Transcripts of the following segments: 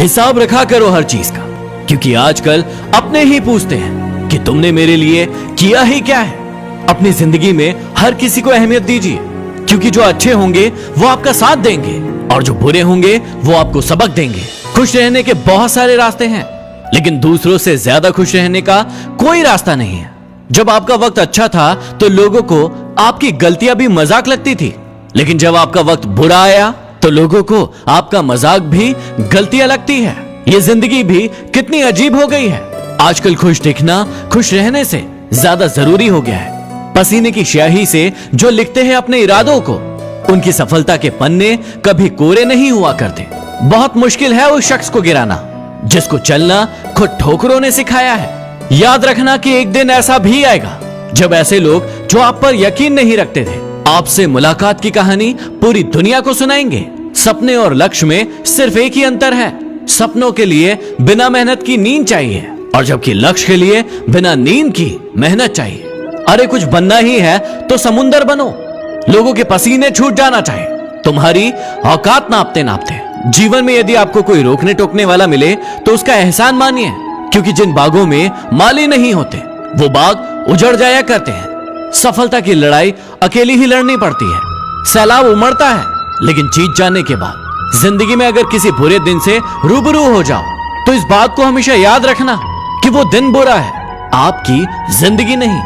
हिसाब रखा करो हर चीज का, क्योंकि आजकल अपने ही पूछते हैं कि तुमने मेरे लिए किया ही क्या है। अपनी जिंदगी में हर किसी को अहमियत दीजिए, क्योंकि जो अच्छे होंगे वो आपका साथ देंगे और जो बुरे होंगे वो आपको सबक देंगे। खुश रहने के बहुत सारे रास्ते हैं, लेकिन दूसरों से ज्यादा खुश रहने का कोई रास्ता नहीं है। जब आपका वक्त अच्छा था तो लोगों को आपकी गलतियां भी मजाक लगती थी, लेकिन जब आपका वक्त बुरा आया तो लोगों को आपका मजाक भी गलतियां लगती है। ये जिंदगी भी कितनी अजीब हो गई है। आजकल खुश दिखना खुश रहने से ज्यादा जरूरी हो गया है। पसीने की स्याही से जो लिखते हैं अपने इरादों को, उनकी सफलता के पन्ने कभी कोरे नहीं हुआ करते। बहुत मुश्किल है उस शख्स को गिराना जिसको चलना खुद ठोकरों ने सिखाया है। याद रखना कि एक दिन ऐसा भी आएगा जब ऐसे लोग जो आप पर यकीन नहीं रखते थे, आपसे मुलाकात की कहानी पूरी दुनिया को सुनाएंगे। सपने और लक्ष्य में सिर्फ एक ही अंतर है, सपनों के लिए बिना मेहनत की नींद चाहिए, और जबकि लक्ष्य के लिए बिना नींद की मेहनत चाहिए। अरे कुछ बनना ही है तो समुंदर बनो। लोगों के पसीने छूट जाना चाहिए तुम्हारी औकात नापते नापते। जीवन में यदि आपको कोई रोकने टोकने वाला मिले तो उसका एहसान मानिए, क्योंकि जिन बागों में माली नहीं होते वो बाग उजड़ जाया करते हैं। सफलता की लड़ाई अकेली ही लड़नी पड़ती है। सैलाब उमड़ता है, लेकिन जीत जाने के बाद जिंदगी में अगर किसी बुरे दिन से रूबरू हो जाओ तो इस बात को हमेशा याद रखना कि वो दिन बुरा है, आपकी जिंदगी नहीं।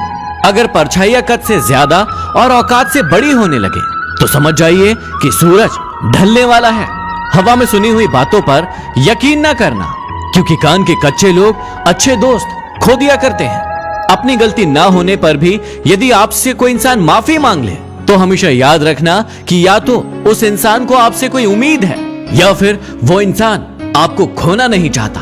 अगर परछाइयां कद से ज्यादा और औकात से बड़ी होने लगे तो समझ जाइए कि सूरज ढलने वाला है। हवा में सुनी हुई बातों पर यकीन ना करना, क्योंकि कान के कच्चे लोग अच्छे दोस्त खो दिया करते हैं। अपनी गलती ना होने पर भी यदि आपसे कोई इंसान माफी मांग ले तो हमेशा याद रखना कि या तो उस इंसान को आपसे कोई उम्मीद है या फिर वो इंसान आपको खोना नहीं चाहता।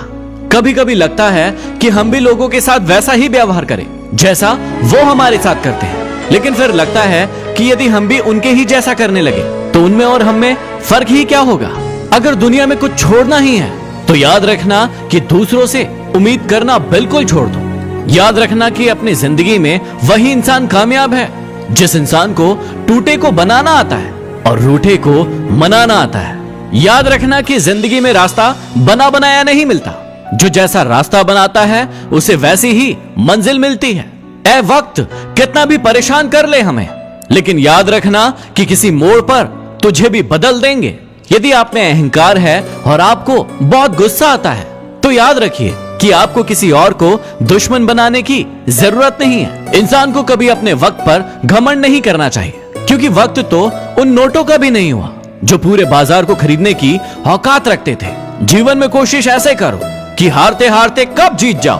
कभी कभी लगता है कि हम भी लोगों के साथ वैसा ही व्यवहार करें जैसा वो हमारे साथ करते हैं, लेकिन फिर लगता है कि यदि हम भी उनके ही जैसा करने लगे तो उनमें और हम में फर्क ही क्या होगा। अगर दुनिया में कुछ छोड़ना ही है तो याद रखना कि दूसरों से उम्मीद करना बिल्कुल छोड़ दो। याद रखना कि अपनी जिंदगी में वही इंसान कामयाब है जिस इंसान को टूटे को बनाना आता है और रूठे को मनाना आता है। याद रखना कि जिंदगी में रास्ता बना बनाया नहीं मिलता, जो जैसा रास्ता बनाता है उसे वैसी ही मंजिल मिलती है। ए वक्त कितना भी परेशान कर ले हमें, लेकिन याद रखना कि किसी मोड़ पर तुझे भी बदल देंगे। यदि आप में अहंकार है और आपको बहुत गुस्सा आता है तो याद रखिए कि आपको किसी और को दुश्मन बनाने की जरूरत नहीं है। इंसान को कभी अपने वक्त पर घमंड नहीं करना चाहिए, क्योंकि वक्त तो उन नोटों का भी नहीं हुआ जो पूरे बाजार को खरीदने की औकात रखते थे। जीवन में कोशिश ऐसे करो कि हारते हारते कब जीत जाओ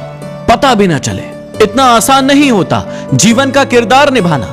पता भी ना चले। इतना आसान नहीं होता जीवन का किरदार निभाना।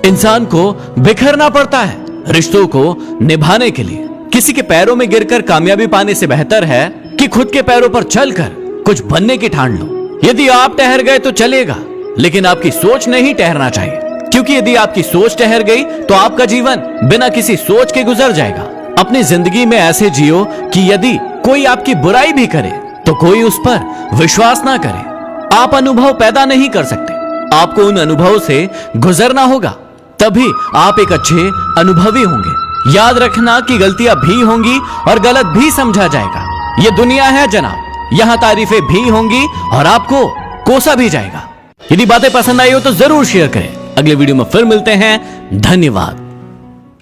इंसान को बिखरना पड़ता है रिश्तों को निभाने के लिए। किसी के पैरों में गिरकर कामयाबी पाने से बेहतर है कि खुद के पैरों पर चलकर कुछ बनने की ठान लो। यदि आप ठहर गए तो चलेगा, लेकिन आपकी सोच नहीं ठहरना चाहिए, क्योंकि यदि आपकी सोच ठहर गई तो आपका जीवन बिना किसी सोच के गुजर जाएगा। अपनी जिंदगी में ऐसे जियो कि यदि कोई आपकी बुराई भी करे तो कोई उस पर विश्वास ना करे। आप अनुभव पैदा नहीं कर सकते, आपको उन अनुभवों से गुजरना होगा, तभी आप एक अच्छे अनुभवी होंगे। याद रखना कि गलतियां भी होंगी और गलत भी समझा जाएगा। ये दुनिया है जनाब, यहाँ तारीफें भी होंगी और आपको कोसा भी जाएगा। यदि बातें पसंद आई हो तो जरूर शेयर करें। अगले वीडियो में फिर मिलते हैं। धन्यवाद।